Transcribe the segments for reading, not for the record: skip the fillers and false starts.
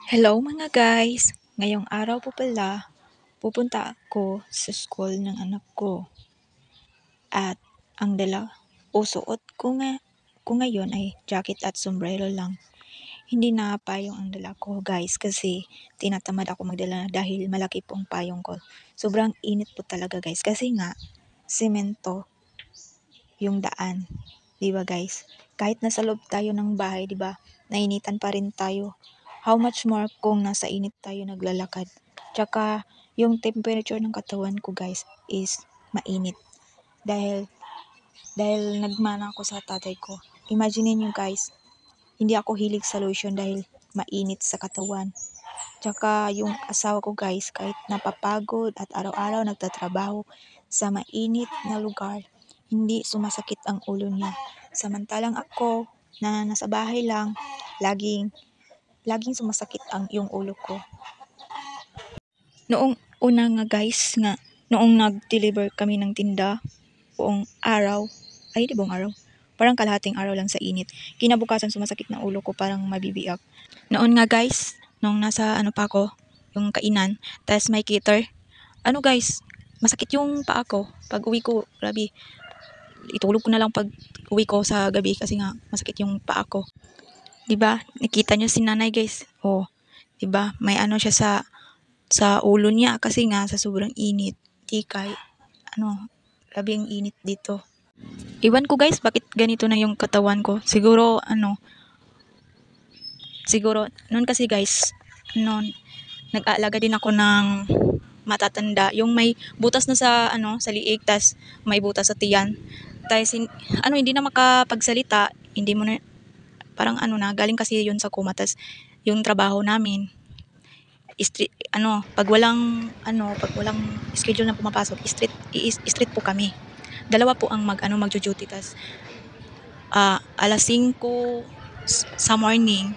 Hello mga guys! Ngayong araw po pala, pupunta ako sa school ng anak ko. At ang dala o suot ko ngayon ay jacket at sombrero lang. Hindi na payong ang dala ko guys kasi tinatamad ako magdala dahil malaki pong payong ko. Sobrang init po talaga guys kasi nga semento yung daan. Diba guys? Kahit nasa loob tayo ng bahay, diba? Nainitan pa rin tayo. How much more kung nasa init tayo naglalakad. Tsaka yung temperature ng katawan ko guys is mainit. Dahil nagmana ako sa tatay ko. Imagine niyo guys, hindi ako hilig sa lotion dahil mainit sa katawan. Tsaka yung asawa ko guys, kahit napapagod at araw-araw nagtatrabaho sa mainit na lugar, hindi sumasakit ang ulo niya. Samantalang ako na nasa bahay lang, laging sumasakit yung ulo ko. Noong una nga guys, noong nag-deliver kami ng tinda, buong araw, di buong araw, parang kalahating araw lang sa init. Kinabukasan sumasakit na ulo ko, parang mabibiyak. Noon nga guys, nung nasa pa ako, yung kainan, tas may cater, guys, masakit yung paa ko. Pag uwi ko, grabe, itulog ko na lang pag uwi ko sa gabi kasi nga masakit yung paa ko. Diba? Nakita nyo si nanay guys. Oh, diba? May siya sa ulo niya kasi nga sa sobrang init. Di kay, grabe ang init dito. Iwan ko guys, bakit ganito na yung katawan ko. Siguro, noon kasi guys, nag-aalaga din ako ng matatanda. Yung may butas na sa, sa liig, tas may butas sa tiyan. Tas, hindi na makapagsalita, hindi mo na, parang galing kasi yun sa kuma. Tas, yung trabaho namin, pag walang schedule na pumapasok, street po kami. Dalawa po ang magjo-duty. Tas, alas 5 sa morning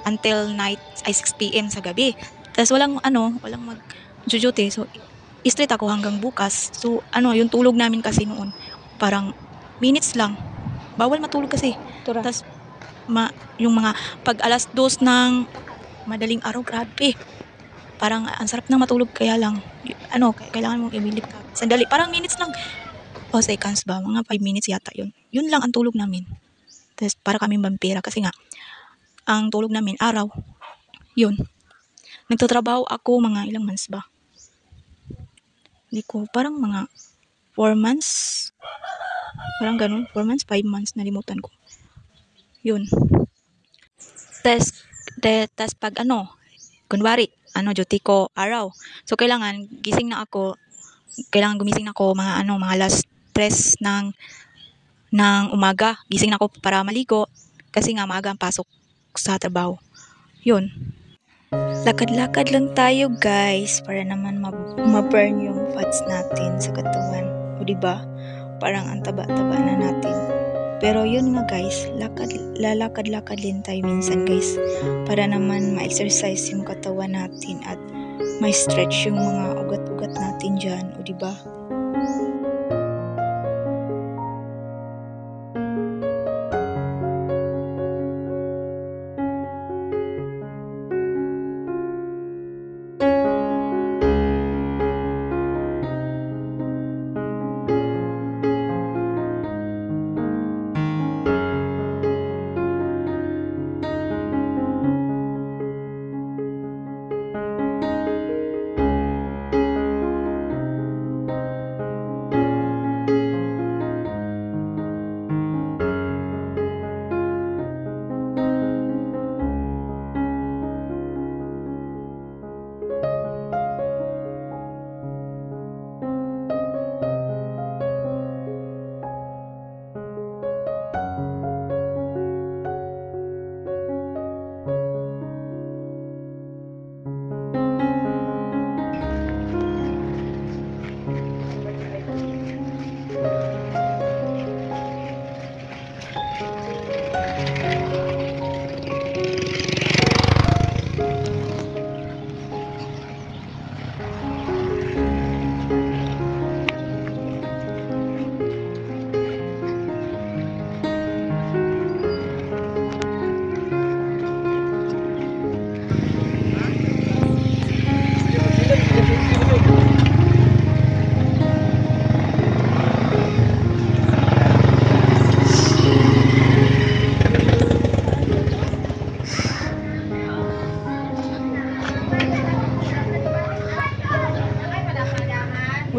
until night ay 6 PM sa gabi. Tas walang mag-duty. So, street ako hanggang bukas. So, yung tulog namin kasi noon, parang minutes lang. Bawal matulog kasi. Tas, yung mga pag alas 2 ng madaling araw, grabe. Parang ang sarap na matulog, kaya lang, kailangan mong imilip ka. Sandali, parang minutes lang. O seconds ba? Mga 5 minutes yata yun. Yun lang ang tulog namin. Tas, para kaming vampira kasi nga, ang tulog namin, araw. Yun. Nagtatrabaho ako mga ilang months ba? Hindi ko, parang mga 4 months. Parang ganun, 4 months, 5 months, nalimutan ko. Yun. Tas pag kunwari, duty ko araw. So, kailangan gumising na ako mga alas 3 ng umaga. Gising na ako para maligo kasi nga maaga ang pasok sa trabaho. Yun. Lakad-lakad lang tayo guys para naman ma-burn yung fats natin sa katawan. O diba? Parang ang taba-taba na natin. Pero yun nga guys, lalakad-lakad din tayo minsan guys para naman ma-exercise yung katawan natin at ma-stretch yung mga ugat-ugat natin dyan. O diba?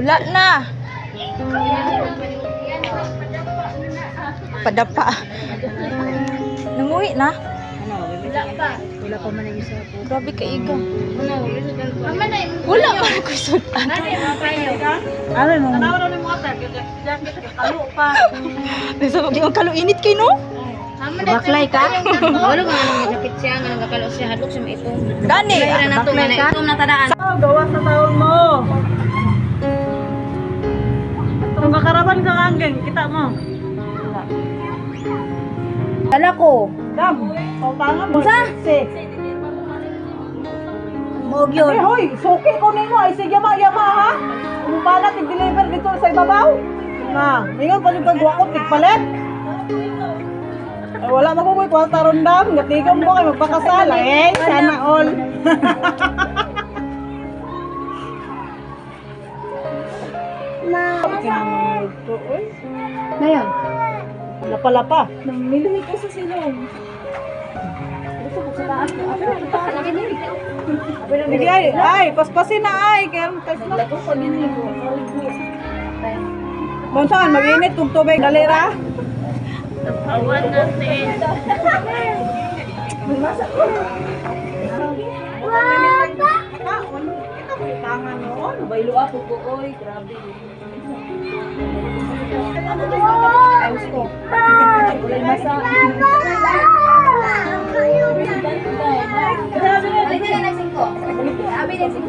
Wala na. Padapa. Nanguwi na. Wala pa. Wala pa man yung isa po. Grabe ka iga. Wala Wala man ko sultan. Alam mo. Tanaw na ni mo ata. Jacket ka kalo pa. Nasa di ang kalo init kay no? Baklay ka? Wala nga nang jacket siya nga nagakalo siya hadlok siya ito. Gani. Baklay ka? Ito na tadaan. Gawas sa taon mo. Itong kakaraban ka hanggang, kita mo. Dala ko. Dam, pautangan mo. Sa? Mog Eh, yun. hoy, suki ko nimo ay sige yama ha. Kung pala tig-deliver dito sa ibabaw. Na, ingon pa yung kagwa ko tigpalit. Ay, wala makukuy ko taron dam, gatigom mo kay magpakasal. Eh, sana all. Ngayon. Lapa-lapa. Namiluhi ko sa silong. Gusto ko sa taas ko. Sige ay, paspasin na ay. Kaya kasi na. Monsan, mag-init kung tubig. Dalira. Awan natin. Baylo ako po, oy. Grabe. Ayos ko. Kulay masa. Balik na lang 5. Abi na 5.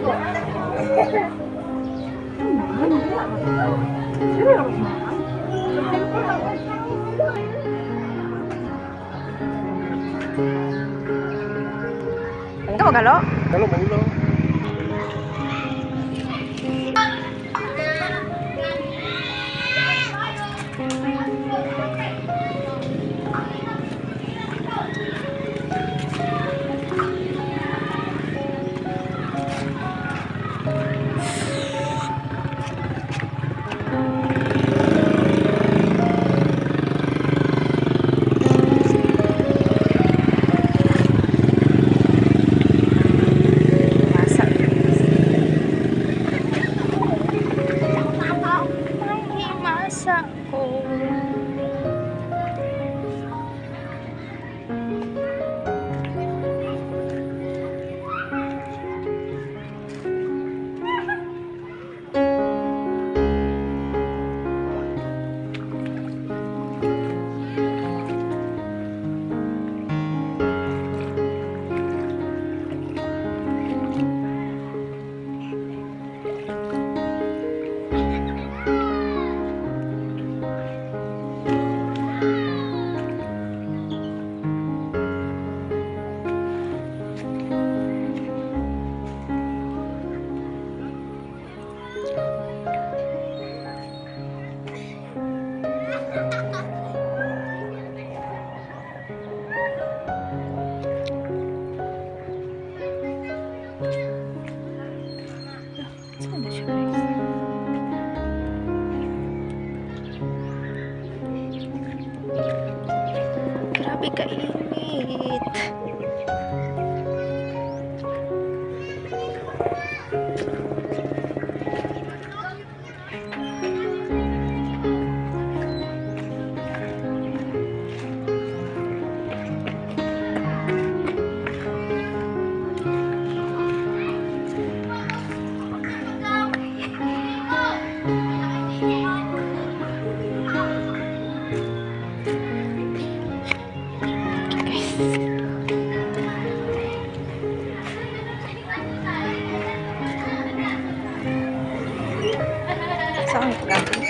Ito mo galo? Kalau mau ulang. Grabe kainit. Saan ito natin?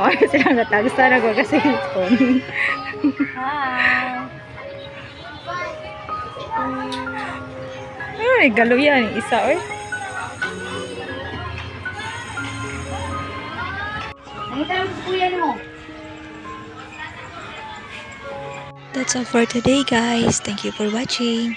Ano silang natagsa na ko kasi cellphone. Ay, galo yan. Isa, oy. Nakita mo sa kuya mo. that's all for today, guys. Thank you for watching.